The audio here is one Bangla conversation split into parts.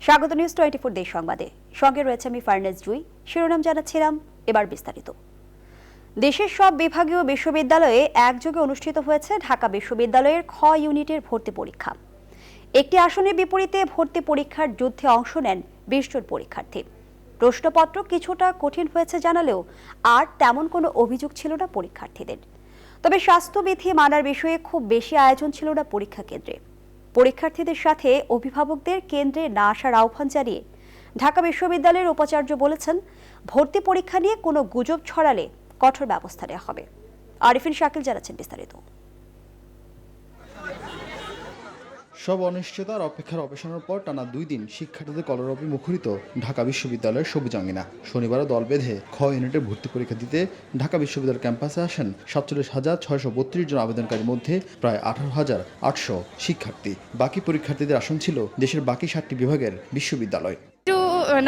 স্বাগত নিউজ 24 দেশ সংবাদে। সঙ্গে রয়েছে আমি ফারনেজ জুই। শিরোনাম জানাচ্ছিলাম, এবার বিস্তারিত। দেশের সব বিভাগীয় বিশ্ববিদ্যালয়ে একযোগে অনুষ্ঠিত হয়েছে ঢাকা বিশ্ববিদ্যালয়ের খ ইউনিটের ভর্তি পরীক্ষা। একটি আসনের বিপরীতে ভর্তি পরীক্ষার যুদ্ধে অংশ নেন 20 জন পরীক্ষার্থী। প্রশ্নপত্র কিছুটা কঠিন হয়েছে জানালেও আর তেমন কোনো অভিযোগ ছিল না পরীক্ষার্থীদের। তবে স্বাস্থ্যবিধি মানার বিষয়ে খুব বেশি আয়োজন ছিল না পরীক্ষা কেন্দ্রে। পরীক্ষার্থীদের সাথে অভিভাবকদের কেন্দ্রে না আসার আহ্বান জানিয়ে ঢাকা বিশ্ববিদ্যালয়ের উপাচার্য বলেছেন, ভর্তি পরীক্ষা নিয়ে কোনো গুজব ছড়ালে কঠোর ব্যবস্থা নেওয়া হবে। আরিফিন শাকিল জানাচ্ছেন বিস্তারিত। সব অনিশ্চয়তার অপেক্ষার অবসানের পর টানা 2 দিন শিক্ষার্থীদের কলরবে মুখরিত ঢাকা বিশ্ববিদ্যালয়ের সবুজ আঙিনা। শনিবারও দল বেঁধে খ ইউনিটের ভর্তি পরীক্ষা দিতে ঢাকা বিশ্ববিদ্যালয় ক্যাম্পাসে আসেন 47,632 জন আবেদনকারীর মধ্যে প্রায় 18,800 শিক্ষার্থী। বাকি পরীক্ষার্থীদের আসন ছিল দেশের বাকি 7টি বিভাগের বিশ্ববিদ্যালয়।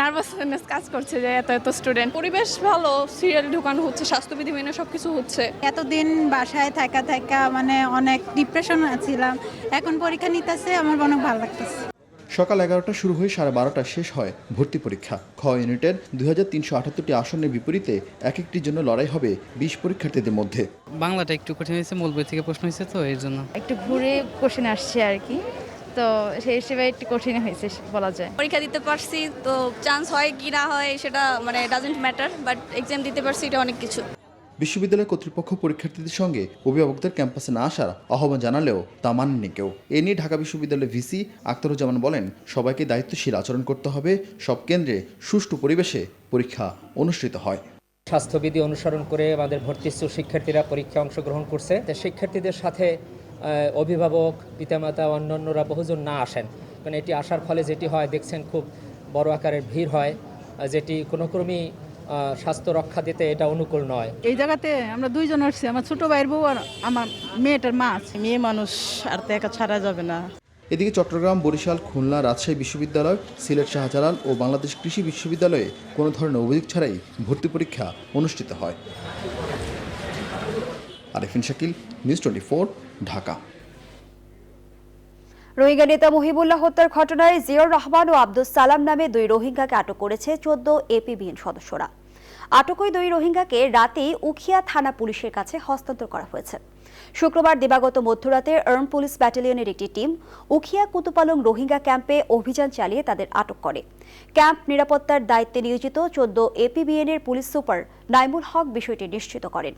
নার্ভাসনেস কাজ করছে যে এত স্টুডেন্ট। পরিবেশ ভালো, সিরিয়াল ঢুকানো হচ্ছে, স্বাস্থ্যবিধি মেনে সবকিছু হচ্ছে। এতদিন বাসায় থাকা মানে অনেক ডিপ্রেশন ছিলাম, এখন পরীক্ষা নিতেছে, আমার অনেক ভালো লাগতেছে। সকাল 11টা শুরু হয়ে 12:30টা শেষ হয় ভর্তি পরীক্ষা। খ ইউনিটের 2378টি আসনের বিপরীতে এক একটির জন্য লড়াই হবে 20 পরীক্ষার্থীদের মধ্যে। বাংলাটা একটু কঠিন হয়েছে, মূল বই থেকে প্রশ্ন হয়েছে তো এর জন্য একটু ঘুরে কোশ্চেন আসছে আর কি, তো সেই হিসেবে একটু কঠিন হয়েছে বলা যায়। পরীক্ষা দিতে পারছি, তো চান্স হয় কি না হয় সেটা ডাজন্ট ম্যাটার, বাট এক্সাম দিতে পারছি, এটা অনেক কিছু। বিশ্ববিদ্যালয় কর্তৃপক্ষ পরীক্ষার্থীদের সঙ্গে অভিভাবকদের ক্যাম্পাসে না আসার আহ্বান জানালেও তা মানেনি কেউ। এ নিয়ে ঢাকা বিশ্ববিদ্যালয়ের ভিসি আখতারুজ্জামান বলেন, সবাইকে দায়িত্বশীল আচরণ করতে হবে, সব কেন্দ্রে সুষ্ঠু পরিবেশে পরীক্ষা অনুষ্ঠিত হয়। স্বাস্থ্যবিধি অনুসরণ করে আমাদের ভর্তিচ্ছু শিক্ষার্থীরা পরীক্ষায় অংশগ্রহণ করছে। শিক্ষার্থীদের সাথে অভিভাবক, পিতামাতা, অন্যান্যরা বহুজন না আসেন, কারণ এটি আসার ফলে যেটি হয় দেখছেন, খুব বড় আকারের ভিড় হয়, যেটি কোনো ক্রমেই স্বাস্থ্য রক্ষা দিতে এটা অনুকূল নয়। এই জায়গাতে আমরা 2 জন আসছি, আমার ছোট ভাইয়ের বউ আর আমার মেয়েটার মা আছে। মেয়ে মানুষ আর তো একা ছাড়া যাবে না। এদিকে চট্টগ্রাম, বরিশাল, খুলনা, রাজশাহী বিশ্ববিদ্যালয়, সিলেট শাহজালাল ও বাংলাদেশ কৃষি বিশ্ববিদ্যালয়ে কোনো ধরনের অভিযোগ ছাড়াই ভর্তি পরীক্ষা অনুষ্ঠিত হয়। আরিফিন শাকিল, নিউজ 24, ঢাকা। রোহিঙ্গা নেতা মহিবুল্লাহ হত্যার ঘটনায় জিয়র রহমান ও আব্দুস সালাম নামে 2 রোহিঙ্গাকে আটক করেছে 14 এপিবিএন সদস্যরা। আটক ওই 2 রোহিঙ্গাকে রাতেই উখিয়া থানা পুলিশের কাছে হস্তান্তর করা হয়েছে। শুক্রবার দিবাগত মধ্যরাতে আর্ম পুলিশ ব্যাটালিয়নের একটি টিম উখিয়া কুতুপালং রোহিঙ্গা ক্যাম্পে অভিযান চালিয়ে তাদের আটক করে। ক্যাম্প নিরাপত্তার দায়িত্বে নিয়োজিত 14 এপিবিএন এর পুলিশ সুপার নাইমুল হক বিষয়টি নিশ্চিত করেন।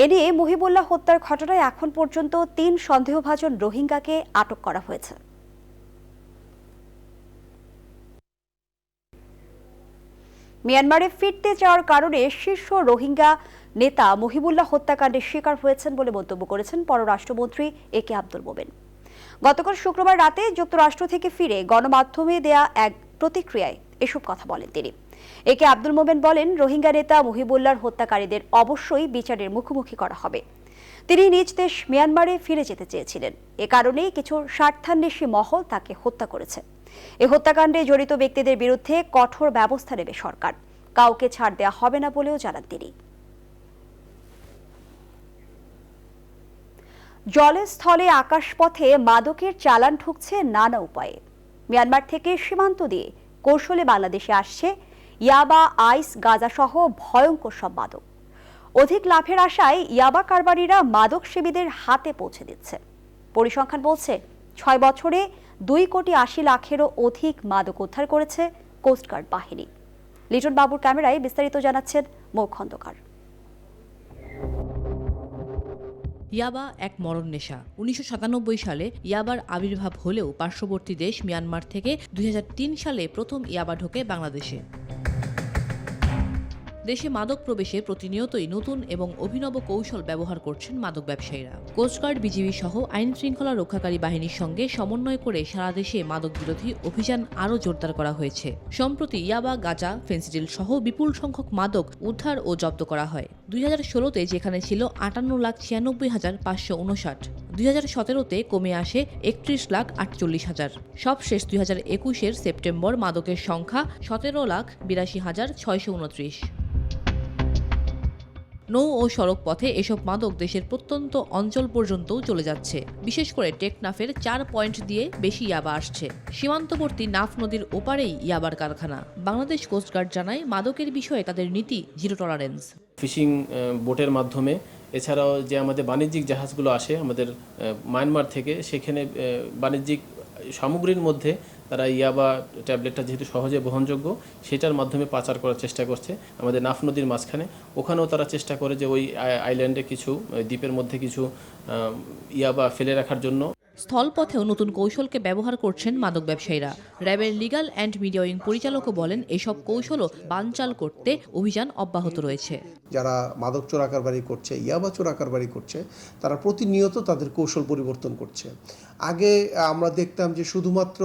এ নিয়ে মহিবুল্লাহ হত্যার ঘটনায় এখন পর্যন্ত 3 সন্দেহভাজন রোহিঙ্গাকে আটক করা হয়েছে। মিয়ানমারে ফিরতে যাওয়ার কারণে শীর্ষ রোহিঙ্গা নেতা মহিবুল্লাহ হত্যাকাণ্ডের শিকার হয়েছেন বলে মন্তব্য করেছেন পররাষ্ট্রমন্ত্রী একে আব্দুল মোমেন। গতকাল শুক্রবার রাতে যুক্তরাষ্ট্র থেকে ফিরে গণমাধ্যমে দেয়া এক প্রতিক্রিয়ায় এসব কথা বলেন তিনি। একে আব্দুল মোমেন বলেন, রোহিঙ্গা নেতা মহিবুল্লাহর হত্যাকারীদের অবশ্যই বিচারের মুখোমুখি করা হবে। তিনি নিজ দেশ মিয়ানমারে ফিরে যেতে চেয়েছিলেন, এ কারণেই কিছু স্বার্থান্বেষী মহল তাকে হত্যা করেছে। এ হত্যাকাণ্ডে জড়িত ব্যক্তিদের বিরুদ্ধে কঠোর ব্যবস্থা নেবে সরকার, কাউকে ছাড় দেওয়া হবে না বলেও জানান তিনি। জলে, স্থলে, আকাশপথে মাদকের চালান ঢুকছে নানা উপায়ে। মিয়ানমার থেকে সীমান্ত দিয়ে কৌশলে বাংলাদেশে আসছে ইয়াবা, আইস, গাঁজা সহ ভয়ঙ্কর সব মাদক। অধিক লাভের আশায় ইয়াবা কারবারিরা মাদক সেবীদের হাতে পৌঁছে দিচ্ছে। পরিসংখ্যান বলছে 6 বছরে 2,80,00,000-এরও অধিক মাদক উদ্ধার করেছে কোস্টগার্ড বাহিনী। লিটন বাবুর ক্যামেরায় বিস্তারিত জানাচ্ছেন মৌ খন্দকার। ইয়াবা এক মরণ নেশা। 1997 সালে ইয়াবার আবির্ভাব হলেও পার্শ্ববর্তী দেশ মিয়ানমার থেকে 2003 সালে প্রথম ইয়াবা ঢোকে বাংলাদেশে। দেশে মাদক প্রবেশে প্রতিনিয়তই নতুন এবং অভিনব কৌশল ব্যবহার করছেন মাদক ব্যবসায়ীরা। কোস্টগার্ড, বিজিবি সহ আইন শৃঙ্খলা রক্ষাকারী বাহিনীর সঙ্গে সমন্বয় করে সারা দেশে মাদক বিরোধী অভিযান আরও জোরদার করা হয়েছে। সম্প্রতি ইয়াবা, গাঁজা, ফেন্সিডিল সহ বিপুল সংখ্যক মাদক উদ্ধার ও জব্দ করা হয়। 2016-তে যেখানে ছিল 58,96,559, 2017-তে কমে আসে 31,48,000। সবশেষ 2021-এর সেপ্টেম্বর মাদকের সংখ্যা 17,82,629। নৌ ও সড়ক পথে এসব মাদক দেশের প্রত্যন্ত অঞ্চল পর্যন্তও চলে যাচ্ছে। বিশেষ করে টেকনাফের 4 পয়েন্ট দিয়ে বেশি ইয়াবা আসছে। সীমান্তবর্তী নাফ নদীর ওপারেই ইয়াবার কারখানা। বাংলাদেশ কোস্টগার্ড জানায়, মাদকের বিষয়ে তাদের নীতি জিরো টলারেন্স। ফিশিং বোটের মাধ্যমে, এছাড়াও যে আমাদের বাণিজ্যিক জাহাজগুলো আসে আমাদের মায়ানমার থেকে, সেখানে বাণিজ্যিক সামগ্রীর মধ্যে তারা ইয়াবা ট্যাবলেটটা যেহেতু সহজে বহনযোগ্য, সেটার মাধ্যমে পাচার করার চেষ্টা করছে আমাদের নাফ নদীর মাঝখানে। ওখানেও তারা চেষ্টা করে যে ওই আইল্যান্ডে কিছু দ্বীপের মধ্যে কিছু ইয়াবা ফেলে রাখার জন্য। স্থলপথেও নতুন কৌশলকে ব্যবহার করছেন মাদক ব্যবসায়ীরা। র্যাবের লিগ্যাল অ্যান্ড মিডিয়া উইং পরিচালকও বলেন, এসব কৌশলও বানচাল করতে অভিযান অব্যাহত রয়েছে। যারা মাদক চোরাকারবারি করছে, ইয়াবা চোরাকারবারি করছে, তারা প্রতিনিয়ত তাদের কৌশল পরিবর্তন করছে। আগে আমরা দেখতাম যে শুধুমাত্র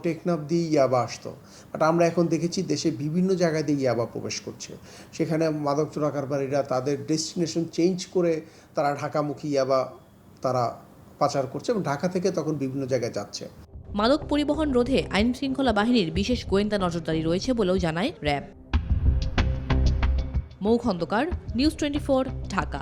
টেকনাফ দিয়ে ইয়াবা আসতো, বাট আমরা এখন দেখেছি দেশে বিভিন্ন জায়গায় দিয়ে ইয়াবা প্রবেশ করছে। সেখানে মাদক চোরাকারবারিরা তাদের ডেস্টিনেশন চেঞ্জ করে তারা ঢাকামুখী ইয়াবা তারা পাচার করছে এবং ঢাকা থেকে তখন বিভিন্ন জায়গায় যাচ্ছে। মাদক পরিবহন রোধে আইন শৃঙ্খলা বাহিনীর বিশেষ গোয়েন্দা নজরদারি রয়েছে বলেও জানায় র্যাব। মৌ খন্দকার, নিউজ 24, ঢাকা।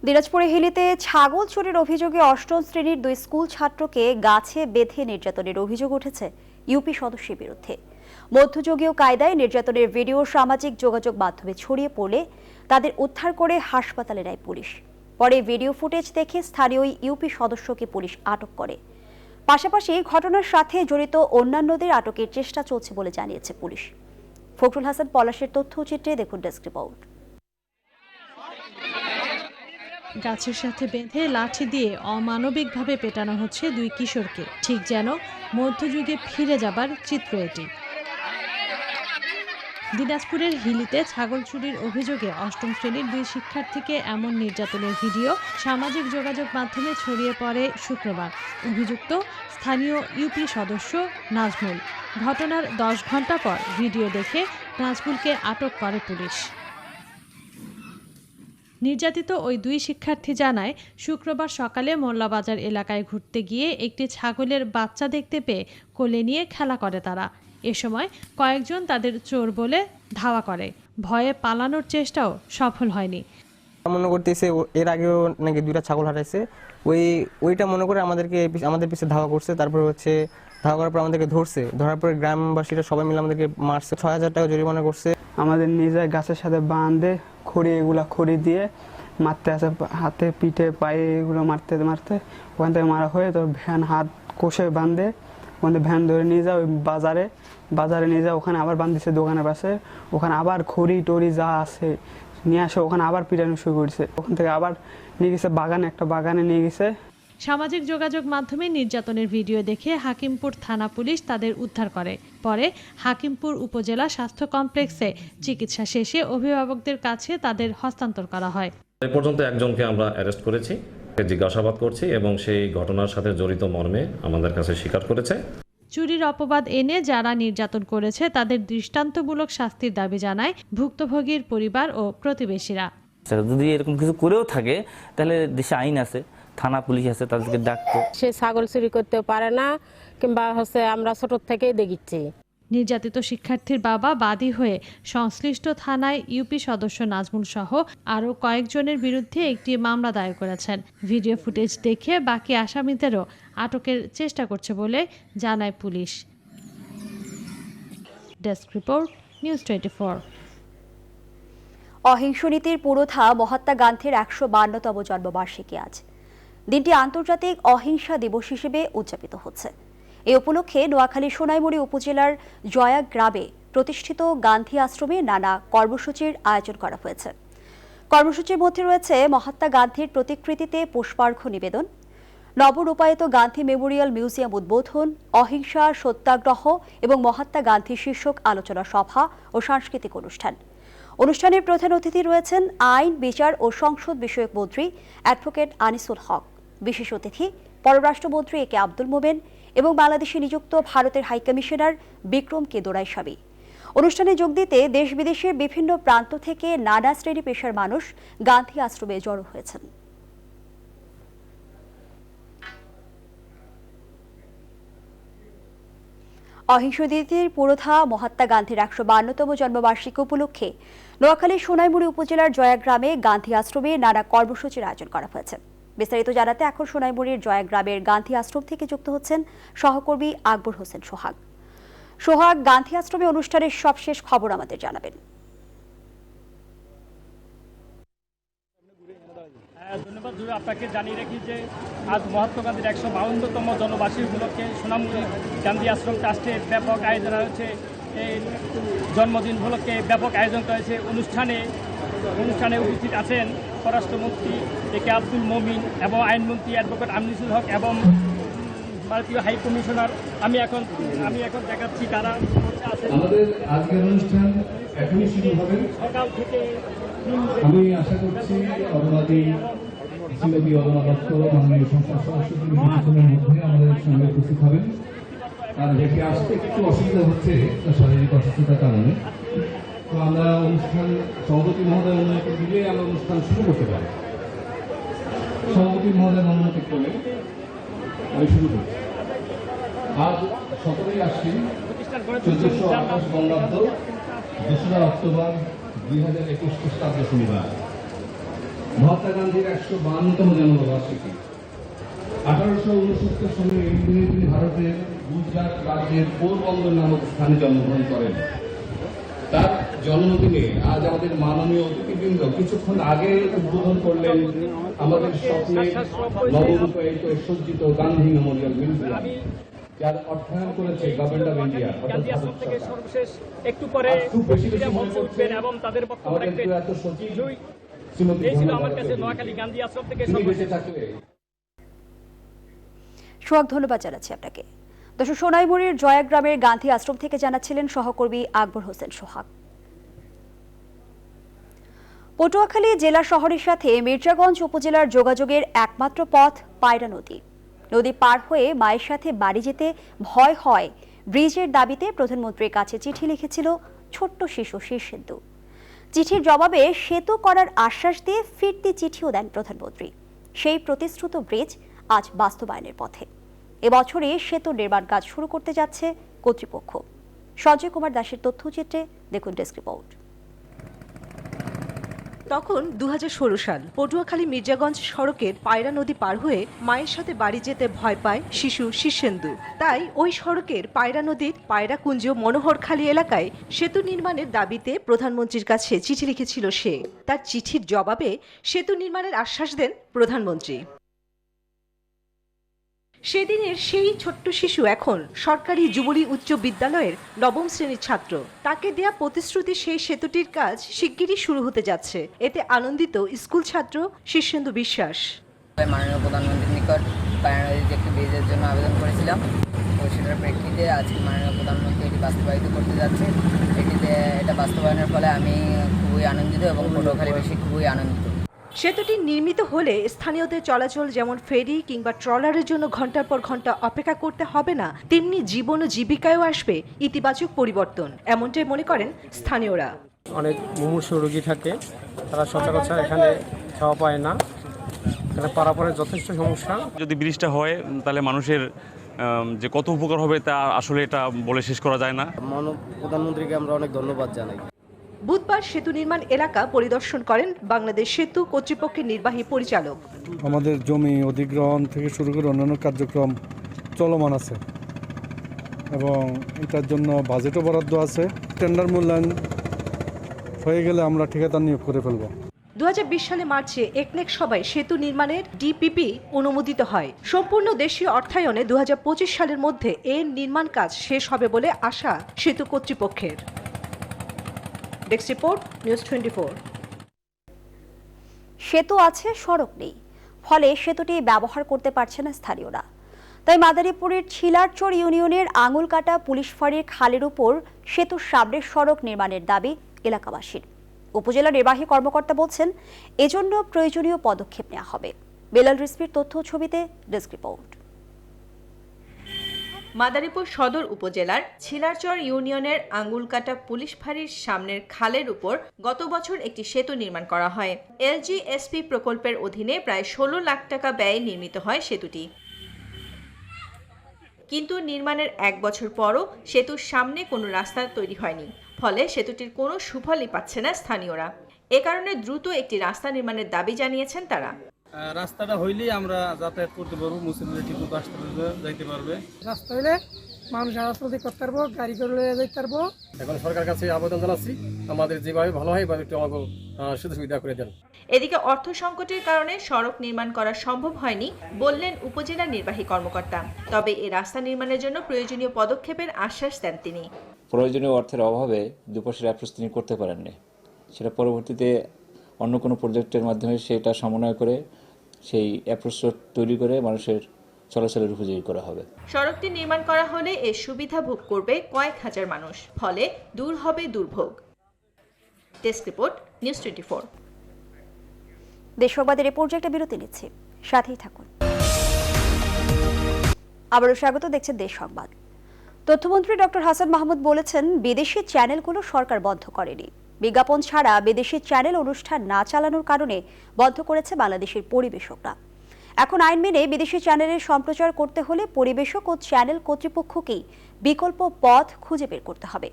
দিনাজপুরে হিলিতে ছাগল চুরির অভিযোগে 8ম শ্রেণীর 2 স্কুল ছাত্রকে গাছে বেঁধে নির্যাতনের অভিযোগ উঠেছে ইউপি সদস্যের বিরুদ্ধে। মধ্যযুগীয় কায়দায় নির্যাতনের ভিডিও সামাজিক যোগাযোগ মাধ্যমে ছড়িয়ে পড়লে তাদের উদ্ধার করে হাসপাতালে নেয় পুলিশ। পরে ভিডিও ফুটেজ দেখে স্থানীয় ইউপি সদস্যকে পুলিশ আটক করে। পাশাপাশি ঘটনার সাথে জড়িত অন্যান্যদের আটকের চেষ্টা চলছে বলে জানিয়েছে পুলিশ। ফখরুল হাসান পলাশের তথ্যচিত্রে দেখুন ডেস্ক রিপোর্ট। গাছের সাথে বেঁধে লাঠি দিয়ে অমানবিকভাবে পেটানো হচ্ছে 2 কিশোরকে, ঠিক যেন মধ্যযুগে ফিরে যাবার চিত্র এটি। দিনাজপুরের হিলিতে ছাগল চুরির অভিযোগে 8ম শ্রেণীর 2 শিক্ষার্থীকে এমন নির্যাতনের ভিডিও সামাজিক যোগাযোগ মাধ্যমে ছড়িয়ে পড়ে শুক্রবার। অভিযুক্ত স্থানীয় ইউপি সদস্য নাজমুল। ঘটনার 10 ঘন্টা পর ভিডিও দেখে নাজমুলকে আটক করে পুলিশ। নির্যাতিত ওই 2 শিক্ষার্থী জানায়, শুক্রবার সকালে মোল্লাবাজার এলাকায় ঘুরতে গিয়ে একটি ছাগলের বাচ্চা দেখতে পেয়ে কোলে নিয়ে খেলা করে তারা। এ সময় কয়েকজন তাদের চোর বলে ধাওয়া করে। ভয়ে পালানোর চেষ্টাও সফল হয়নি। মনে করতেছে এর আগেও নাকি 2টা ছাগল হারাইছে, ওইটা মনে করে আমাদের পিছে ধাওয়া করছে। তারপর ধাওয়া করার পর আমাদেরকে ধরছে, ধরার পরে গ্রামবাসীরা সবাই মিলে আমাদেরকে মারছে। 6000 টাকা জরিমানা করছে। আমাদের নিজের গাছের সাথে বাঁধে খড়ি দিয়ে মারতে আসে, হাতে পিঠে পায়ে এগুলো মারতে ওখান থেকে মারা হয়ে তো ভ্যান হাত কষে বাঁধে, ওখানে ভ্যান ধরে নিয়ে যায় ওই বাজারে নিয়ে যায়। ওখানে আবার বাঁধিছে দোকানের পাশে, ওখানে আবার খড়ি টড়ি যা আছে নিয়ে আসে, ওখানে আবার পিটানো শুরু করছে। ওখান থেকে আবার নিয়ে গেছে একটা বাগানে নিয়ে গেছে। সামাজিক যোগাযোগ মাধ্যমে নির্যাতনের ভিডিও দেখে হাকিমপুর থানা পুলিশ তাদের উদ্ধার করে। পরে হাকিমপুর উপজেলা স্বাস্থ্য কমপ্লেক্সে চিকিৎসা শেষে অভিভাবকদের কাছে তাদের হস্তান্তর করা হয়। এ পর্যন্ত একজনকে আমরা অ্যারেস্ট করেছি, জিজ্ঞাসাবাদ করছি এবং সেই ঘটনার সাথে জড়িত মর্মে আমাদের কাছে স্বীকার করেছে। চুরির অপবাদ এনে যারা নির্যাতন করেছে তাদের দৃষ্টান্তমূলক শাস্তির দাবি জানায় ভুক্তভোগীর পরিবার ও প্রতিবেশীরা। যদি এরকম কিছু করেও থাকে তাহলে দেশে আইন আছে, থানা পুলিশ আছে, তাদেরকে ডাকতো। সে ছাগল চুরি করতে পারে না, কিংবা আমরা ছোট থেকেই দেখিচ্ছি। নির্যাতিত শিক্ষার্থীর বাবা বাদী হয়ে সংশ্লিষ্ট থানায় ইউপি সদস্য নাজমুল সহ আরও কয়েকজনের বিরুদ্ধে একটি মামলা দায়ের করেছেন। ভিডিও ফুটেজ দেখে বাকি আসামিদেরও আটকের চেষ্টা করছে বলে জানায় পুলিশ। Desk report, news 24। অহিংস নীতির পুরোধা মহাত্মা গান্ধীর 152তম জন্মবার্ষিকী আজ। দিনটি আন্তর্জাতিক অহিংসা দিবস হিসেবে উদযাপিত হচ্ছে। এই উপলক্ষে নোয়াখালী সোনাইমুড়ি উপজেলার জয়া গ্রামে প্রতিষ্ঠিত গান্ধী আশ্রমে নানা কর্মসূচির আয়োজন করা হয়েছে। কর্মসূচির মধ্যে রয়েছে মহাত্মা গান্ধীর প্রতিকৃতিতে পুষ্পার্ঘ্য নিবেদন, নবরূপায়িত গান্ধী মেমোরিয়াল মিউজিয়াম উদ্বোধন, অহিংসা সত্যাগ্রহ এবং মহাত্মা গান্ধী শীর্ষক আলোচনা সভা ও সাংস্কৃতিক অনুষ্ঠান। অনুষ্ঠানের প্রধান অতিথি রয়েছেন আইন, বিচার ও সংসদ বিষয়ক মন্ত্রী অ্যাডভোকেট আনিসুল হক, বিশেষ অতিথি পররাষ্ট্রমন্ত্রী এ কে আব্দুল মোমেন এবং বাংলাদেশে নিযুক্ত ভারতের হাইকমিশনার বিক্রম কে দোরাইস্বামী। অনুষ্ঠানে যোগ দিতে দেশ বিদেশের বিভিন্ন প্রান্ত থেকে নানা শ্রেণী পেশার মানুষ গান্ধী আশ্রমে জড়ো হয়েছেন। অহিংস নীতির পুরোধা মহাত্মা গান্ধীর ১৫২তম জন্মবার্ষিকী উপলক্ষে নোয়াখালীর সোনাইমুড়ি উপজেলার জয়াগ্রামে গান্ধী আশ্রমে নানা কর্মসূচির আয়োজন করা হয়েছে। বিস্তারিত জানাতে এখন সোনাইমুড়ির জয়াগ্রামের গান্ধী আশ্রম থেকে যুক্ত হচ্ছেন সহকর্মী আকবর হোসেন সোহাগ। সোহাগ, গান্ধী আশ্রমে অনুষ্ঠানের সবশেষ খবর আমাদের জানাবেন। ধন্যবাদ। আপনাকে জানিয়ে রাখি যে আজ মহাত্মা গান্ধীর ১৫২তম জন্মবার্ষিকী উপলক্ষে সোনামুড়ি গান্ধী আশ্রম ট্রাস্টের ব্যাপক আয়োজন হয়েছে। এই জন্মদিন উপলক্ষে ব্যাপক আয়োজন করেছে। অনুষ্ঠানে উপস্থিত আছেন স্বরাষ্ট্রমন্ত্রী একে আব্দুল মমিন এবং আইনমন্ত্রী অ্যাডভোকেট আমিনুল হক এবং ভারতীয় হাই কমিশনার। আমি এখন দেখাচ্ছি কারা আছেন। আমাদের আজকের অনুষ্ঠান এখনই শুরু হবে। সকাল থেকে আমি আশা করছি অবনাদি শ্রীমতী অবনা দত্ত মাননীয় সংসদ সদস্য কিছুক্ষণের মধ্যে আমাদের সঙ্গে উপস্থিত হবেন। আর যেটি আসতে একটু অসুবিধা হচ্ছে শারীরিক অসুস্থতার কারণে, তো আমরা অনুষ্ঠান সভাপতি মহোদয় অনুমতি দিলে আমরা অনুষ্ঠান শুরু করতে পারি। সভাপতি মহোদয় অনুমতি করলে আমি শুরু করছি। আজ 17ই আশ্বিন 1428 বঙ্গাব্দ 2রা অক্টোবর 2021 খ্রিস্টাব্দ শনিবার, মহাত্মা গান্ধীর ১৫২তম জন্মবার্ষিকী। 1869 সালে এই দিনে তিনি ভারতের গুজরাট রাজ্যের পোরবন্দর নামক স্থানে জন্মগ্রহণ করেন। তার জন্মদিনে আজ আমাদের মাননীয় অতিথিবৃন্দ কিছুক্ষণ আগে উদ্বোধন করলেন আমাদের স্বপ্নের নবরূপায়িত সজ্জিত গান্ধী মেমোরিয়াল মিউজিয়াম, যার অর্থায়ন করেছে গভর্নমেন্ট অফ ইন্ডিয়া। গান্ধী আশ্রম থেকে সর্বশেষ একটু পরে মঞ্চে উঠবেন এবং তাদের বক্তব্য রাখবেন। এই ছিল আমার কাছে নোয়াখালী গান্ধী আশ্রম থেকে সর্বশেষ। সোহাগ, ধন্যবাদ জানাচ্ছি আপনাকে। দর্শক, সোনাইমুড়ির জয়াগ্রামের গান্ধী আশ্রম থেকে জানাচ্ছিলেন সহকর্মী আকবর হোসেন সোহাগ। পটুয়াখালী জেলা শহরের সাথে মির্জাগঞ্জ উপজেলার যোগাযোগের একমাত্র পথ পায়রা নদী। নদী পার হয়ে মায়ের সাথে বাড়ি যেতে ভয় হয় ব্রিজের দাবিতে প্রধানমন্ত্রীর কাছে চিঠি লিখেছিল ছোট্ট শিশু শীর্ষেন্দু। চিঠির জবাবে সেতু করার আশ্বাস দিয়ে ফিরতি চিঠিও দেন প্রধানমন্ত্রী। সেই প্রতিশ্রুত ব্রিজ আজ বাস্তবায়নের পথে। এবছরে সেতু নির্মাণ কাজ শুরু করতে যাচ্ছে কর্তৃপক্ষ। সঞ্জয় কুমার দাসের তথ্যচিত্রে দেখুন ডেস্ক রিপোর্ট। তখন ২০১৬ সাল। পটুয়াখালী মির্জাগঞ্জ সড়কের পায়রা নদী পার হয়ে মায়ের সাথে বাড়ি যেতে ভয় পায় শিশু শীর্ষেন্দু। তাই ওই সড়কের পায়রা নদীর পায়রাকুঞ্জ মনোহরখালী এলাকায় সেতু নির্মাণের দাবিতে প্রধানমন্ত্রীর কাছে চিঠি লিখেছিল সে। তার চিঠির জবাবে সেতু নির্মাণের আশ্বাস দেন প্রধানমন্ত্রী। সেদিনের সেই ছোট্ট শিশু এখন সরকারি যুবলী উচ্চ বিদ্যালয়ের ৯ম শ্রেণীর ছাত্র। তাকে দেয়া প্রতিশ্রুতি সেই সেতুটির কাজ শিগগিরই শুরু হতে যাচ্ছে। এতে আনন্দিত স্কুল ছাত্র শীর্ষেন্দু বিশ্বাস। মাননীয় প্রধানমন্ত্রীর নিকট পায়রা নদীতে একটি ব্রিজের জন্য আবেদন করেছিলাম, তো সেটার প্রেক্ষিতে আজকে মাননীয় প্রধানমন্ত্রী এটি বাস্তবায়িত করতে যাচ্ছে। এটা বাস্তবায়নের ফলে আমি খুবই আনন্দিত এবং পটুয়াখালীবাসী খুবই আনন্দিত। সেতুটি নির্মিত হলে স্থানীয়দের চলাচল যেমন ফেরি কিংবা ট্রলারের জন্য ঘন্টার পর ঘন্টা অপেক্ষা করতে হবে না, তেমনি জীবন ও জীবিকায়ও আসবে ইতিবাচক পরিবর্তন, এমনটাই মনে করেন স্থানীয়রা। অনেক মুমূর্ষু রোগী থাকে, তারা সচরাচর এখানে খাওয়া পায় না, এখানে পারাপারের যথেষ্ট সমস্যা। যদি ব্রিজটা হয় তাহলে মানুষের যে কত উপকার হবে তা আসলে এটা বলে শেষ করা যায় না। প্রধানমন্ত্রীকে আমরা অনেক ধন্যবাদ জানাই। বুধবার সেতু নির্মাণ এলাকা পরিদর্শন করেন বাংলাদেশ সেতু কর্তৃপক্ষের নির্বাহী পরিচালক। আমাদের জমি অধিগ্রহণ থেকে শুরু করে অন্যান্য কার্যক্রম চলমান আছে এবং এটার জন্য বাজেটও বরাদ্দ আছে। টেন্ডার মূল্যায়ন হয়ে গেলে আমরা ঠিকাদার নিয়োগ করে ফেলব। ২০২০ সালে মার্চে একনেক সভায় সেতু নির্মাণের ডিপিপি অনুমোদিত হয়। সম্পূর্ণ দেশীয় অর্থায়নে ২০২৫ সালের মধ্যে এর নির্মাণ কাজ শেষ হবে বলে আশা সেতু কর্তৃপক্ষের। Desk report, news 24। সেতু আছে, সড়ক নেই, ফলে সেতুটি ব্যবহার করতে পারছে না স্থানীয়রা। তাই মাদারীপুরের ছিলারচর ইউনিয়নের আঙুলকাটা পুলিশ ফাঁড়ির খালের উপর সেতুর সামনের সড়ক নির্মাণের দাবি এলাকাবাসীর। উপজেলা নির্বাহী কর্মকর্তা বলছেন এজন্য প্রয়োজনীয় পদক্ষেপ নেওয়া হবে। বেলাল রিসপির তথ্য ছবিতে ডেস্ক রিপোর্ট। মাদারীপুর সদর উপজেলার ছিলারচর ইউনিয়নের আঙ্গুলকাটা পুলিশ ফাঁড়ির সামনের খালের উপর গত বছর একটি সেতু নির্মাণ করা হয়। এলজিএসপি প্রকল্পের অধীনে প্রায় ১৬ লাখ টাকা ব্যয়ে নির্মিত হয় সেতুটি। কিন্তু নির্মাণের 1 বছর পরও সেতুর সামনে কোনো রাস্তা তৈরি হয়নি, ফলে সেতুটির কোনো সুফলই পাচ্ছে না স্থানীয়রা। এ কারণে দ্রুত একটি রাস্তা নির্মাণের দাবি জানিয়েছেন তারা। রাস্তাটা হইলেই আমরা যাতায়াত করতে পারবো, মুসলিমরা ঠিক মতো আসতে পারবে, যাইতে পারবে। রাস্তা হইলে মানুষ আসাতে করতে পারবো, গাড়ি করে যাইতে পারবো। এখন সরকারের কাছে আবেদন জানাচ্ছি, আমাদের যেভাবে ভালো হয় একটু আমাকে সুযোগ সুবিধা করে দেন। এদিকে অর্থ সংকটের কারণে সড়ক নির্মাণ করা সম্ভব হয়নি বললেন উপজেলা নির্বাহী কর্মকর্তা। তবে এই রাস্তা নির্মাণের জন্য প্রয়োজনীয় পদক্ষেপের আশ্বাস দেন তিনি। প্রয়োজনীয় অর্থের অভাবে দুপাশের অ্যাপ্রোচ তিনি করতে পারেননি, সেটা পরবর্তীতে অন্য কোনো প্রজেক্টের মাধ্যমে সেটা সমন্বয় করে সেই অ্যাপ্রোচ তৈরি করে মানুষের চলাচলের উপযোগী করা হবে। সড়কটি নির্মাণ করা হলে এর সুবিধা ভোগ করবে কয়েক হাজার মানুষ, ফলে দূর হবে দুর্ভোগ। Desk report, news 24। দেশবাদের রিপোর্ট একটা বিরতি নিচ্ছি, সাথেই থাকুন। আবারও স্বাগত, দেখছেন দেশ সংবাদ। তথ্যমন্ত্রী ডক্টর হাসান মাহমুদ বলেছেন, বিদেশি চ্যানেলগুলো সরকার বন্ধ করেনি, বিজ্ঞাপন ছাড়া বিদেশি চ্যানেল অনুষ্ঠান না চালানোর কারণে বন্ধ করেছে বাংলাদেশের পরিবেশকরা। এখন আইন মেনে বিদেশি চ্যানেলের সম্প্রচার করতে হলে পরিবেশক ও চ্যানেল কর্তৃপক্ষকেই বিকল্প পথ খুঁজে বের করতে হবে।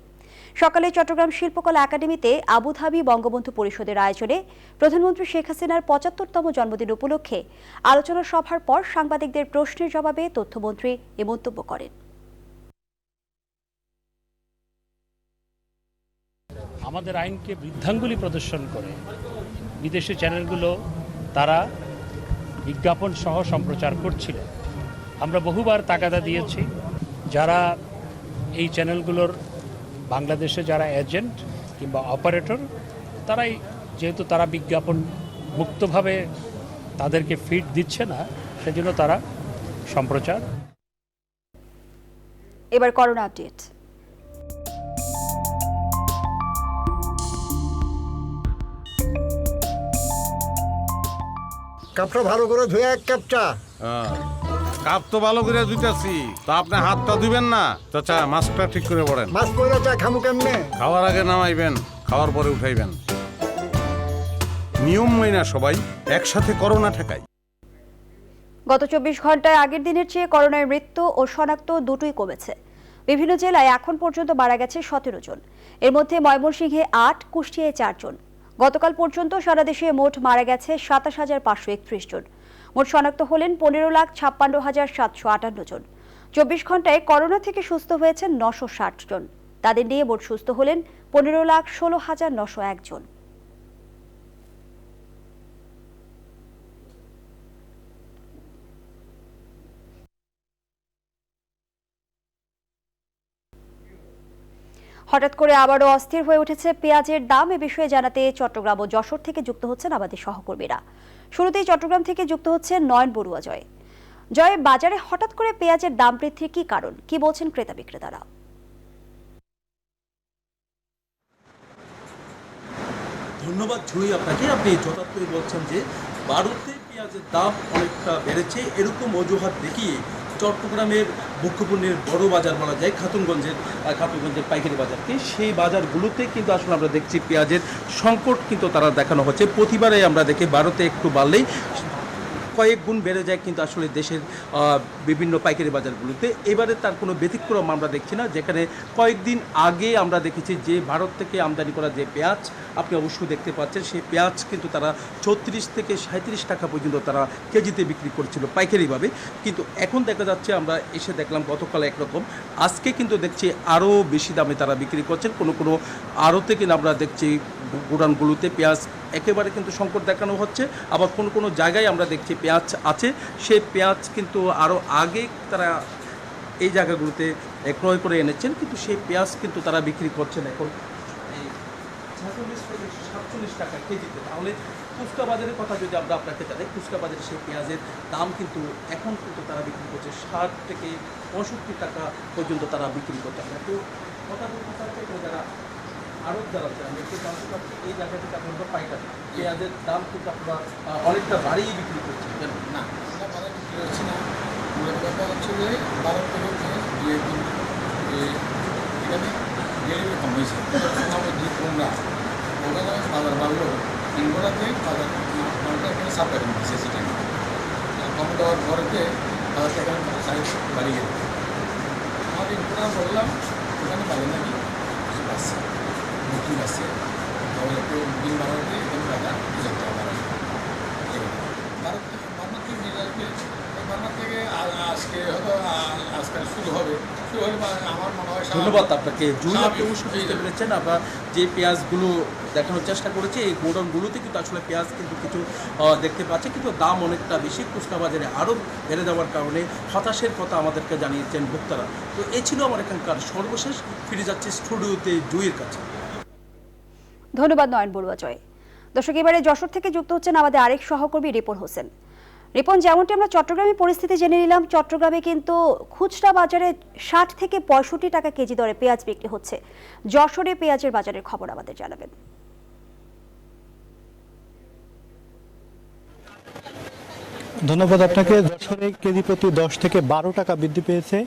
সকালে চট্টগ্রাম শিল্পকলা একাডেমিতে আবুধাবি বঙ্গবন্ধু পরিষদের আয়োজনে প্রধানমন্ত্রী শেখ হাসিনার ৭৫তম জন্মদিন উপলক্ষে আলোচনা সভার পর সাংবাদিকদের প্রশ্নের জবাবে তথ্যমন্ত্রী এ মন্তব্য করেন। আমাদের আইনকে বৃদ্ধাঙ্গুলি প্রদর্শন করে বিদেশি চ্যানেলগুলো তারা বিজ্ঞাপন সহ সম্প্রচার করছিল। আমরা বহুবার তাগাদা দিয়েছি, যারা এই চ্যানেলগুলোর বাংলাদেশে যারা এজেন্ট কিংবা অপারেটর, তারাই যেহেতু তারা বিজ্ঞাপন মুক্তভাবে তাদেরকে ফিড দিচ্ছে না, সেজন্য তারা সম্প্রচার। এবার করোনা আপডেট। কাপটা ভালো করে ধুয়ে এক কাপ চা। কাপ তো ভালো করে ধুইতেছি, তো আপনি হাতটা ধুবেন না? চাচা মাস্কটা ঠিক করে পড়েন। মাছ পয়লা চা খামু কেমনে? খাওয়ার আগে নামাইবেন, খাওয়ার পরে উঠাইবেন। নিয়ম মাইনা সবাই একসাথে করোনা ঠেকাই। গত 24 ঘন্টায় আগের দিনের চেয়ে করোনায় মৃত্যু ও শনাক্ত দুটোই কমেছে। বিভিন্ন জেলায় এখন পর্যন্ত মারা গেছে 17 জন। এর মধ্যে ময়মনসিংহে 8, কুষ্টিয়ায় 4 জন। গতকাল পর্যন্ত সারা দেশে মোট মারা গেছে ২৭,৫৩১ জন। মোট শনাক্ত হলেন ১৫,৫৬,৭৫৮ জন। 24 ঘন্টায় করোনা থেকে সুস্থ হয়েছেন ৯৬০ জন। তাদের নিয়ে মোট সুস্থ হলেন ১৫,১৬,৯০১ জন। হঠাৎ করে আবারও অস্থির হয়ে উঠেছে পেঁয়াজের দাম। এ বিষয়ে জানাতে চট্টগ্রাম ও যশোর থেকে যুক্ত হচ্ছেন আমাদের সহকর্মীরা। শুরুতেই চট্টগ্রাম থেকে যুক্ত হচ্ছেন নয়ন বড়ুয়া। জয়, বাজারে হঠাৎ করে পেঁয়াজের দাম বৃদ্ধির কি কারণ, কি বলছেন ক্রেতা বিক্রেতারা? ধন্যবাদ জুই আপনাকে। আপনি যথার্থই বলছেন যে ভারতে পেঁয়াজের দাম অনেকটা বেড়েছে, এরকম অজুহাত দেখিয়ে চট্টগ্রামের মুখ্যপণ্যের বড় বাজার বলা যায় খাতুনগঞ্জের পাইকারি বাজারকে, সেই বাজারগুলোতে কিন্তু আসলে আমরা দেখছি পেঁয়াজের সংকট কিন্তু তারা দেখানো হচ্ছে। প্রতিবারে আমরা দেখি ভারতে একটু বাড়লেই কয়েক গুণ বেড়ে যায় কিন্তু আসলে দেশের বিভিন্ন পাইকারি বাজারগুলোতে। এবারে তার কোনো ব্যতিক্রম আমরা দেখছি না, যেখানে কয়েকদিন আগে আমরা দেখেছি যে ভারত থেকে আমদানি করা যে পেঁয়াজ আপনি অবশ্যই দেখতে পাচ্ছেন, সেই পেঁয়াজ কিন্তু তারা ৩৬ থেকে ৩৭ টাকা পর্যন্ত তারা কেজিতে বিক্রি করছিল পাইকারিভাবে। কিন্তু এখন দেখা যাচ্ছে, আমরা এসে দেখলাম গতকাল একরকম, আজকে কিন্তু দেখছি আরও বেশি দামে তারা বিক্রি করছেন। কোনো আড়তে কিন্তু আমরা দেখছি গোডাউনগুলোতে পেঁয়াজ একেবারে কিন্তু সংকট দেখানো হচ্ছে। আবার কোনো জায়গায় আমরা দেখছি পেঁয়াজ আছে, সেই পেঁয়াজ কিন্তু আরও আগে তারা এই জায়গাগুলোতে ক্রয় করে এনেছেন, কিন্তু সেই পেঁয়াজ কিন্তু তারা বিক্রি করছেন এখন ৪৬ থেকে ৪৭ টাকা কেজিতে। তাহলে খুচরা বাজারের কথা যদি আমরা আপনাকে জানাই, খুচরা বাজারে সেই পেঁয়াজের দাম কিন্তু এখন কিন্তু তারা বিক্রি করছে ৬০ থেকে ৬৫ টাকা পর্যন্ত তারা বিক্রি করছে। আমরা তো কথা বলতে চাচ্ছি যারা আড়ত যারা আছে, আমরা একটু জানতে পারছি এই জায়গা থেকে আপনারা পাইকারি পেঁয়াজের দাম কিন্তু আপনারা অনেকটা বাড়িয়ে বিক্রি করছেন কেন? না, আমরা বাড়ি বিক্রি করছি না। মূলত ব্যাপার হচ্ছে যে ভারত থেকে এখানে ডেলিভারি কম হয়েছে, আমাদের দুধ কমরা ওরা বাজার বাড়লো, ইনভোটাতে বাজার মালটা এখানে সাপ্লাই কমে গেছে। সেটা কমে দেওয়ার পরেতে বাজারটা এখানে সাইজ বাড়িয়ে গেল। আমরা বললাম ওখানে পাবেন নাকি কিছু পাচ্ছে বুকিং আছে তাহলে একটু বুকিং বাড়াতে এখানে টাকা 2,000 টাকা বাড়াবে ভারত থেকে নিয়ে আসবে ভারত থেকে আজকে হয়তো আজকাল শুরু হবে আমার মনে হয় ধন্যবাদ আপনাকে। জুই, আপনি অবশ্যই বুঝতে পেরেছেন, আমরা যে পেঁয়াজগুলো দেখানোর চেষ্টা করেছি এই গোডাউনগুলোতে কিন্তু আসলে পেঁয়াজ কিন্তু কিছু দেখতে পাচ্ছে, কিন্তু দাম অনেকটা বেশি। খুচরা বাজারে আরও বেড়ে যাওয়ার কারণে হতাশের কথা আমাদেরকে জানিয়েছেন ভোক্তারা। তো এই ছিল আমার এখানকার সর্বশেষ। ফিরে যাচ্ছি স্টুডিওতে জুইয়ের কাছে। ধন্যবাদ নয়ন বড়ুয়া জয়। দর্শক, এবারে যশোর থেকে যুক্ত হচ্ছেন আমাদের আরেক সহকর্মী রিপন হোসেন। রিপন, যেমনটি আমরা চট্টগ্রামের পরিস্থিতি জেনে নিলাম, চট্টগ্রামে কিন্তু খুচরা বাজারে 60 থেকে 65 টাকা কেজি দরে পেঁয়াজ বিক্রি হচ্ছে। যশোরে পেঁয়াজের বাজারের খবর আমাদের জানাবেন। ধন্যবাদ আপনাকে। যশোরে কেজি প্রতি 10 থেকে 12 টাকা বৃদ্ধি পেয়েছে।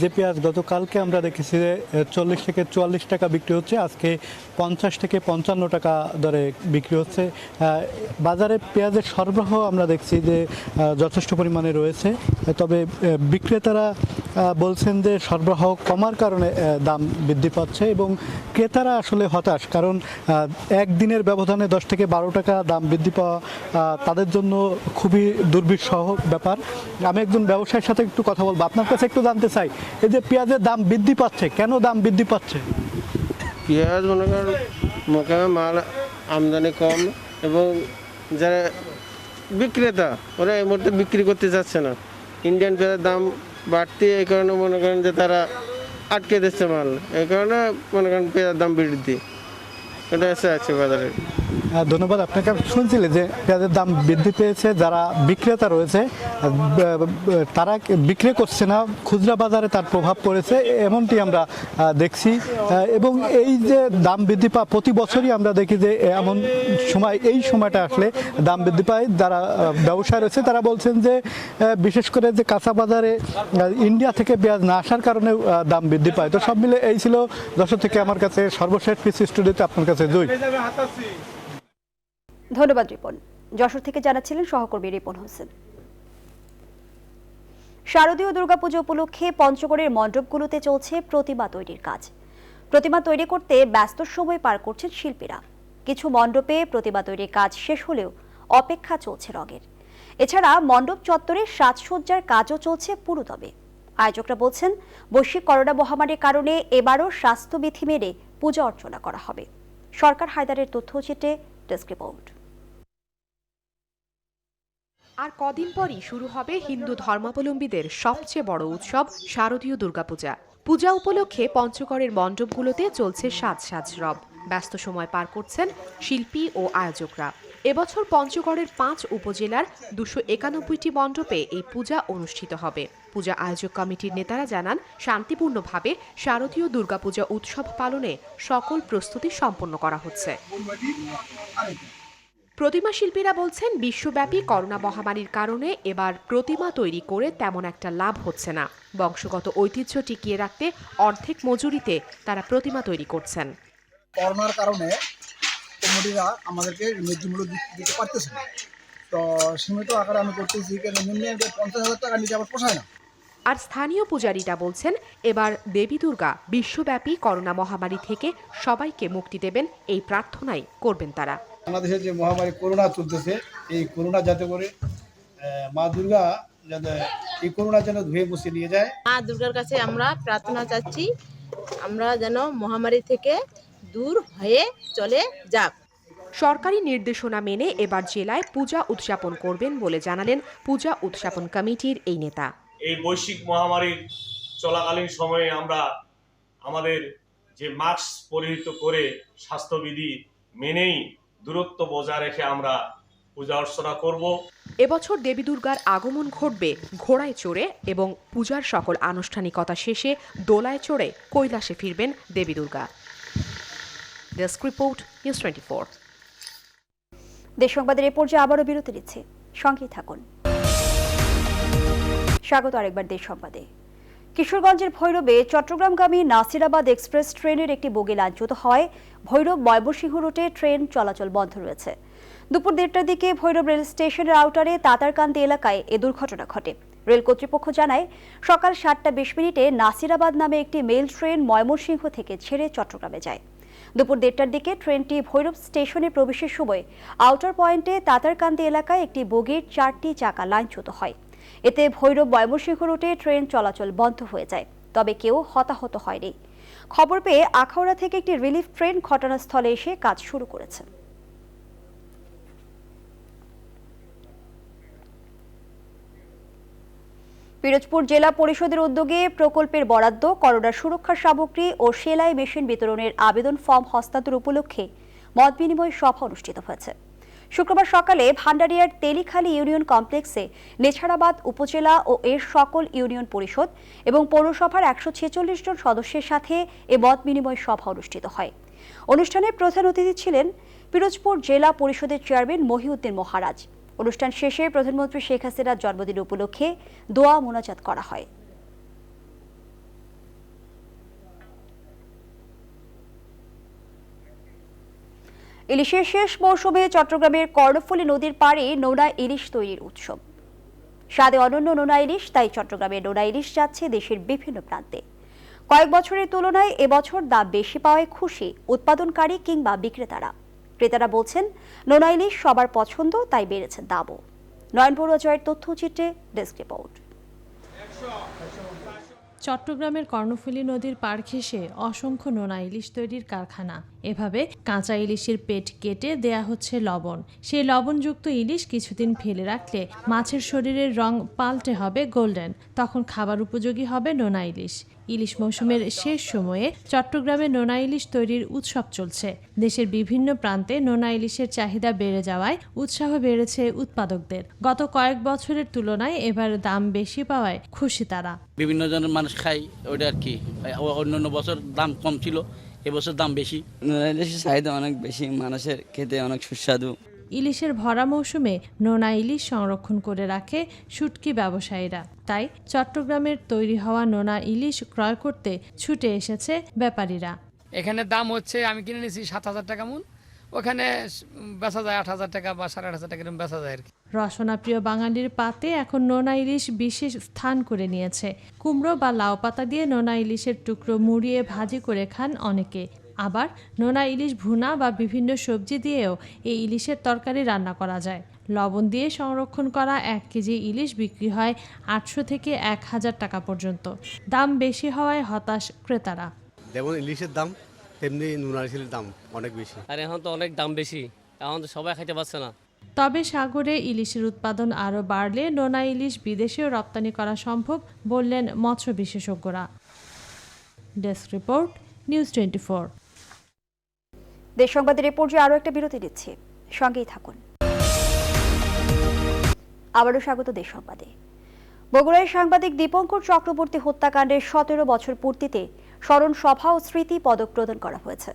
যে পেঁয়াজ গতকালকে আমরা দেখেছি যে 40 থেকে 44 টাকা বিক্রি হচ্ছে, আজকে 50 থেকে 55 টাকা দরে বিক্রি হচ্ছে। বাজারে পেঁয়াজের সরবরাহ আমরা দেখছি যে যথেষ্ট পরিমাণে রয়েছে, তবে বিক্রেতারা বলছেন যে সরবরাহ কমার কারণে দাম বৃদ্ধি পাচ্ছে এবং ক্রেতারা আসলে হতাশ, কারণ একদিনের ব্যবধানে 10 থেকে 12 টাকা দাম বৃদ্ধি পাওয়া তাদের জন্য খুবই দুর্বিষহ ব্যাপার। আমি একজন ব্যবসায়ীর সাথে একটু কথা বলবো, আপনার কাছে একটু জানতে চাই, এই যে পেঁয়াজের দাম বৃদ্ধি পাচ্ছে, কেন দাম বৃদ্ধি পাচ্ছে? পেঁয়াজ মনে করেন মোকামে মাল আমদানি কম এবং যারা বিক্রেতা ওরা এই মুহূর্তে বিক্রি করতে যাচ্ছে না। ইন্ডিয়ান পেঁয়াজের দাম বাড়তি, এই কারণে মনে করেন যে তারা আটকে দিচ্ছে মাল, এই কারণে মনে করেন পেঁয়াজের দাম বৃদ্ধি এটা এসে আছে বাজারে। ধন্যবাদ আপনাকে। শুনছিলেন যে পেঁয়াজের দাম বৃদ্ধি পেয়েছে, যারা বিক্রেতা রয়েছে তারা বিক্রি করছে না, খুচরা বাজারে তার প্রভাব পড়েছে এমনটি আমরা দেখছি। এবং এই যে দাম বৃদ্ধি পায় প্রতি বছরই আমরা দেখি যে এমন সময়, এই সময়টা আসলে দাম বৃদ্ধি পায়। যারা ব্যবসায় রয়েছে তারা বলছেন যে বিশেষ করে যে কাঁচা বাজারে ইন্ডিয়া থেকে পেঁয়াজ না আসার কারণে দাম বৃদ্ধি পায়। তো সব মিলে এই ছিল যশোর থেকে আমার কাছে সর্বশেষ পিসি স্টুডিওতে আপনার কাছে জুই। ধন্যবাদ রিপন। যশোর থেকে জানাচ্ছিলেন সহকর্মী রিপন হোসেন। শারদীয় দুর্গাপুজো উপলক্ষে পঞ্চগড়ের মণ্ডপগুলোতে চলছে প্রতিমা তৈরির কাজ। প্রতিমা তৈরি করতে ব্যস্ত সময় পার করছেন শিল্পীরা। কিছু মণ্ডপে প্রতিমা তৈরির কাজ শেষ হলেও অপেক্ষা চলছে রঙের। এছাড়া মণ্ডপ চত্বরে সাজসজ্জার কাজও চলছে পুরোদমে। আয়োজকরা বলছেন, বৈশ্বিক করোনা মহামারীর কারণে এবারও স্বাস্থ্যবিধি মেনে পূজা অর্চনা করা হবে। সরকার হায়দারের তথ্যচিত্রে ডেস্ক রিপোর্ট। আর কদিন পরই শুরু হবে হিন্দু ধর্মাবলম্বীদের সবচেয়ে বড় উৎসব শারদীয় দুর্গাপূজা। পূজা উপলক্ষে পঞ্চগড়ের মণ্ডপগুলোতে চলছে সাজ রব। ব্যস্ত সময় পার করছেন শিল্পী ও আয়োজকরা। এবছর পঞ্চগড়ের 5 উপজেলার 291টি মণ্ডপে এই পূজা অনুষ্ঠিত হবে। পূজা আয়োজক কমিটির নেতারা জানান, শান্তিপূর্ণভাবে শারদীয় দুর্গাপূজা উৎসব পালনে সকল প্রস্তুতি সম্পন্ন করা হচ্ছে। প্রতিমা শিল্পীরা বলছেন, বিশ্বব্যাপী করোনা মহামারীর কারণে এবার প্রতিমা তৈরি করে তেমন একটা লাভ হচ্ছে না। বংশগত ঐতিহ্য টিকিয়ে রাখতে অর্ধেক মজুরিতে তারা প্রতিমা তৈরি করছেন। করোনার কারণে কমিটিরা আমাদেরকে ন্যায্য মূল্য দিতে পারতেছে না, তো সীমিত আকারে আমি করতেছি, কেন নিম্নে 50,000 টাকা নিতে আমার পোষায় না। আর স্থানীয় পূজারীরা বলছেন, এবার দেবী দুর্গা বিশ্বব্যাপী করোনা মহামারী থেকে সবাইকে মুক্তি দেবেন, এই প্রার্থনাই করবেন তারা। বাংলাদেশে যে মহামারী করোনা চলতেছে, এই করোনা যাতে করে মা দুর্গা যাতে এই করোনা যেন ধুয়ে মুছে নিয়ে যায়। মা দুর্গার কাছে আমরা প্রার্থনা চাচ্ছি, আমরা যেন মহামারী থেকে দূর হয়ে চলে যাক। সরকারি নির্দেশনা মেনে এবার জেলায় পূজা উদযাপন করবেন বলে জানালেন পূজা উদযাপন কমিটির এই নেতা। এই বৈশ্বিক মহামারীর চলাকালীন সময়ে আমরা আমাদের যে মাস্ক পরিহিত করে স্বাস্থ্যবিধি মেনেই দূরত্ব বজায় রেখে আমরা পূজা অর্চনা করব। এবছর দেবী দুর্গার আগমন ঘটবে ঘোড়ায় চড়ে এবং পূজার সকল আনুষ্ঠানিকতা শেষে দোলায় চড়ে কৈলাসে ফিরবেন দেবী দুর্গা। Desk report, news 24। দেশ সংবাদের এ পর্যায়ে আবারও বিরতি নিচ্ছে, সঙ্গেই থাকুন। স্বাগত আরেকবার দেশ সংবাদে। কিশোরগঞ্জের ভৈরবে চট্টগ্রামগামী নাসিরাবাদ এক্সপ্রেস ট্রেনের একটি বগি লাঞ্ছিত হয়। ভৈরব ময়মনসিংহ রুটে ট্রেন চলাচল বন্ধ রয়েছে। দুপুর 1:30টার দিকে ভৈরব রেল স্টেশনের আউটারে তাতারকান্দি এলাকায় এ দুর্ঘটনা ঘটে। রেল কর্তৃপক্ষ জানায় সকাল 7:20 নাসিরাবাদ নামে একটি মেল ট্রেন ময়মনসিংহ থেকে ছেড়ে চট্টগ্রামে যায়। দুপুর 1:30টার দিকে ট্রেনটি ভৈরব স্টেশনে প্রবেশের সময় আউটার পয়েন্টে তাতারকান্দি এলাকায় একটি বগির 4টি চাকা লাইনচ্যুত হয়। এতে ভৈরব ময়মনসিংহ রুটে ট্রেন চলাচল বন্ধ হয়ে যায়, তবে কেউ হতাহত হয়নি। খবর পেয়ে আখাউড়া থেকে একটি রিলিফ ট্রেন ঘটনাস্থলে এসে কাজ শুরু করেছে। পিরোজপুর জেলা পরিষদের উদ্যোগে প্রকল্পের বরাদ্দ, করোনা সুরক্ষা সামগ্রী ও সেলাই মেশিন বিতরণের আবেদন ফর্ম হস্তান্তর উপলক্ষে মত বিনিময় সভা অনুষ্ঠিত হয়েছে। শুক্রবার সকালে ভান্ডারিয়ার তেলিখালী ইউনিয়ন কমপ্লেক্সে নেছাড়াবাদ উপজেলা ও এর সকল ইউনিয়ন পরিষদ এবং পৌরসভার 146 জন সদস্যের সাথে এ মত বিনিময় সভা অনুষ্ঠিত হয়। অনুষ্ঠানে প্রধান অতিথি ছিলেন পিরোজপুর জেলা পরিষদের চেয়ারম্যান মহিউদ্দিন মহারাজ। অনুষ্ঠান শেষে প্রধানমন্ত্রী শেখ হাসিনার জন্মদিন উপলক্ষে দোয়া মোনাজাত করা হয়। ইলিশের শেষ মৌসুমে চট্টগ্রামের কর্ণফুলী নদীর পাড়ে নোনা ইলিশ তৈরির উৎসব। স্বাদে অনন্য নোনা ইলিশ, তাই চট্টগ্রামের নোনা ইলিশ যাচ্ছে দেশের বিভিন্ন প্রান্তে। কয়েক বছরের তুলনায় এবছর দাম বেশি পাওয়ায় খুশি উৎপাদনকারী কিংবা বিক্রেতারা। ক্রেতারা বলছেন নোনা ইলিশ সবার পছন্দ, তাই বেড়েছে দামও। নয়ন বড়ুয়া জয়ের তথ্যচিত্রে ডেস্ক রিপোর্ট। চট্টগ্রামের কর্ণফুলী নদীর পাড় ঘেঁষে অসংখ্য নোনা ইলিশ তৈরির কারখানা। এভাবে কাঁচা ইলিশের পেট কেটে দেয়া হচ্ছে লবণ। সেই লবণযুক্ত ইলিশ কিছুদিন ফেলে রাখলে মাছের শরীরের রং পাল্টে হবে গোল্ডেন, তখন খাবার উপযোগী হবে নোনা ইলিশ। ইলিশ মৌসুমের শেষ সময়ে চট্টগ্রামে নোনা ইলিশ তৈরির উৎসব চলছে। দেশের বিভিন্ন প্রান্তে নোনা ইলিশের চাহিদা বেড়ে যাওয়ায় উৎসাহ বেড়েছে উৎপাদকদের। গত কয়েক বছরের তুলনায় এবার দাম বেশি পাওয়ায় খুশি তারা। বিভিন্ন জনের মানুষ খায় ওইটা আর কি, অন্যান্য বছর দাম কম ছিল, এবছর দাম বেশি। নোনা ইলিশের চাহিদা অনেক বেশি, মানুষের খেতে অনেক সুস্বাদু। ইলিশের ভরা মৌসুমে নোনা ইলিশ সংরক্ষণ করে রাখে শুটকি ব্যবসায়ীরা, তাই চট্টগ্রামের তৈরি হওয়া নোনা ইলিশ ক্রয় করতে ছুটে এসেছে ব্যাপারীরা। এখানে দাম হচ্ছে, আমি কিনে নিয়েছি 7,000 টাকা মূল, ওখানে বেচা যায় 8,000 টাকা বা 8,500 টাকা এরকম বেচা যায় আর কি। রসনাপ্রিয় বাঙালির পাতে এখন নোনা ইলিশ বিশেষ স্থান করে নিয়েছে। কুমড়ো বা লাউ পাতা দিয়ে নোনা ইলিশের টুকরো মুড়িয়ে ভাজি করে খান অনেকে। আবার নোনা ইলিশ ভুনা বা বিভিন্ন সবজি দিয়েও এই ইলিশের তরকারি রান্না করা যায়। লবণ দিয়ে সংরক্ষণ করা 1 কেজি ইলিশ বিক্রি হয় 800 থেকে 1000 টাকা পর্যন্ত। দাম বেশি হওয়ায় হতাশ ক্রেতারা। যেমন ইলিশের দাম তেমনি নোনা ইলিশের দাম অনেক বেশি। আর এখন তো অনেক দাম বেশি, এখন তো সবাই খাইতে পারছে না। তবে সাগরে ইলিশের উৎপাদন আরও বাড়লে নোনা ইলিশ বিদেশেও রপ্তানি করা সম্ভব বললেন মৎস্য বিশেষজ্ঞরা। Desk report, news 24। দেশ সংবাদের এ পর্যায়ে আরও একটা বিরতি দিচ্ছি, সঙ্গেই থাকুন। আবারও স্বাগত দেশ সংবাদে। বগুড়ায় সাংবাদিক দীপঙ্কর চক্রবর্তী হত্যাকাণ্ডের 17 বছর পূর্তিতে স্মরণ সভা ও স্মৃতি পদক প্রদান করা হয়েছে।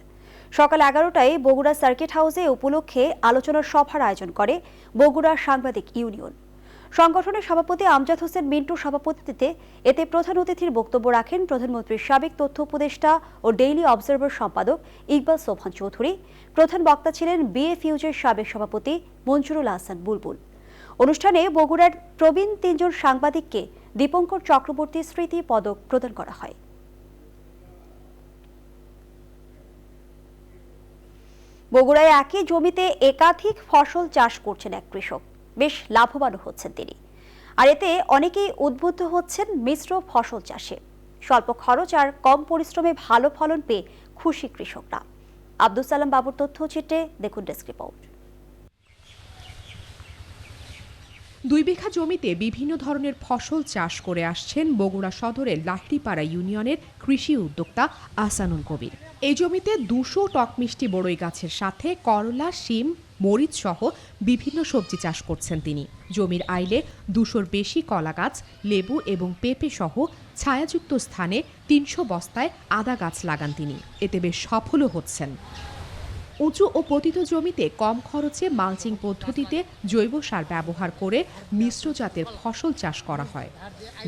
সকাল 11টায় বগুড়া সার্কিট হাউসে উপলক্ষে আলোচনা সভার আয়োজন করে বগুড়া সাংবাদিক ইউনিয়ন। সংগঠনের সভাপতি আমজাদ হোসেন মিন্টুর সভাপতিত্বে এতে প্রধান অতিথির বক্তব্য রাখেন প্রধানমন্ত্রীর সাবেক তথ্য উপদেষ্টা ও ডেইলি অবজারভার সম্পাদক ইকবাল সোবহান চৌধুরী। প্রধান বক্তা ছিলেন বিএফইউজের সাবেক সভাপতি মঞ্জুরুল আহসান বুলবুল। অনুষ্ঠানে বগুড়ার প্রবীণ 3 জন সাংবাদিককে দীপঙ্কর চক্রবর্তী স্মৃতি পদক প্রদান করা হয়। বগুড়ায় একই জমিতে একাধিক ফসল চাষ করছেন এক কৃষক, বেশ লাভবান হচ্ছেন তিনি। আর এতে অনেকেই উদ্বুদ্ধ হচ্ছেন মিশ্র ফসল চাষে। স্বল্প খরচ আর কম পরিশ্রমে ভালো ফলন পেয়ে খুশি কৃষকরা। আব্দুল সালাম বাবুর তথ্যচিত্রে দেখুন ডেস্ক রিপোর্ট। 2 বিঘা জমিতে বিভিন্ন ধরনের ফসল চাষ করে আসছেন বগুড়া সদরের লাহিড়িপাড়া ইউনিয়নের কৃষি উদ্যোক্তা আহসানুল কবির। এই জমিতে 200 টক মিষ্টি বড়ই গাছের সাথে করলা, শিম, মরিচ সহ বিভিন্ন সবজি চাষ করছেন তিনি। জমির আইলে 200-র বেশি কলা গাছ, লেবু এবং পেঁপে সহ ছায়াযুক্ত স্থানে 300 বস্তায় আদা গাছ লাগান তিনি। এতে বেশ সফলও হচ্ছেন। উঁচু ও পতিত জমিতে কম খরচে মালচিং পদ্ধতিতে জৈব সার ব্যবহার করে মিশ্র জাতের ফসল চাষ করা হয়।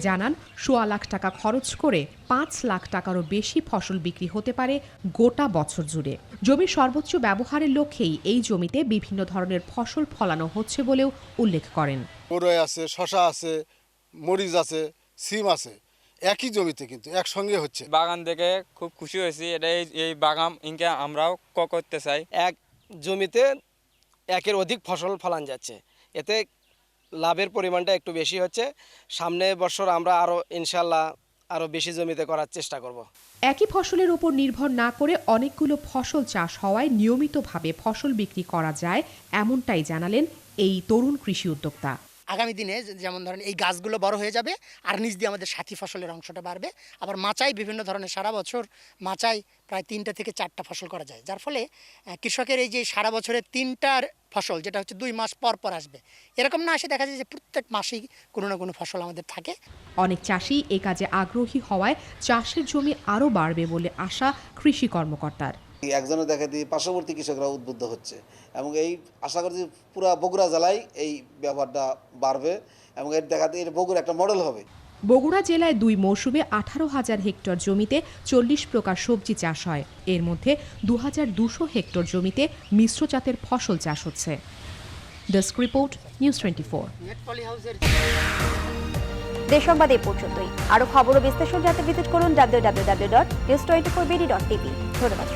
জানান 1.25 লাখ টাকা খরচ করে 5 লাখ টাকারও বেশি ফসল বিক্রি হতে পারে গোটা বছর জুড়ে। জমির সর্বোচ্চ ব্যবহারের লক্ষ্যেই এই জমিতে বিভিন্ন ধরনের ফসল ফলানো হচ্ছে বলেও উল্লেখ করেন। বড়ই আছে, শশা আছে, মরিচ আছে, সিম আছে, একই জমিতে কিন্তু একসঙ্গে হচ্ছে। বাগান দেখে খুব খুশি হয়েছি। এটা এই বাগান ইনকে আমরাও করতে চাই। এক জমিতে একের অধিক ফসল ফলান যাচ্ছে, এতে লাভের পরিমাণটা একটু বেশি হচ্ছে। সামনে বছর আমরা আরও ইনশাল্লাহ আরও বেশি জমিতে করার চেষ্টা করব। একই ফসলের উপর নির্ভর না করে অনেকগুলো ফসল চাষ হওয়ায় নিয়মিতভাবে ফসল বিক্রি করা যায়, এমনটাই জানালেন এই তরুণ কৃষি উদ্যোক্তা। আগামী দিনে যেমন ধরেন এই গাছগুলো বড় হয়ে যাবে আর নিচ দিয়ে আমাদের সাথী ফসলের অংশটা বাড়বে। আবার মাচাই বিভিন্ন ধরনের সারা বছর মাচাই প্রায় 3টা থেকে 4টা ফসল করা যায়, যার ফলে কৃষকের এই যে সারা বছরের 3টার ফসল যেটা হচ্ছে 2 মাস পর পর আসবে, এরকম না আসে দেখা যায় যে প্রত্যেক মাসেই কোনো না কোনো ফসল আমাদের থাকে। অনেক চাষি এ কাজে আগ্রহী হওয়ায় চাষের জমি আরও বাড়বে বলে আশা কৃষি কর্মকর্তার। একজনের দেখা দিয়ে পার্শ্ববর্তী কৃষকরা উদ্বুদ্ধ হচ্ছে এবং এই আশা করছি পুরো বগুড়া জেলায় এই ব্যবহারটা বাড়বে এবং এর দেখা দিয়ে বগুড়া একটা মডেল হবে। বগুড়া জেলায় 2 মৌসুমে 18,000 হেক্টর জমিতে 40 প্রকার সবজি চাষ হয়। এর মধ্যে 2,200 হেক্টর জমিতে মিশ্র জাতের ফসল চাষ হচ্ছে। Desk report, news 24। দেশ সংবাদ এই পর্যন্তই। আরো খবর ও বিশ্লেষণ জানতে ভিজিট করুন www.news24bd.tv। ধন্যবাদ।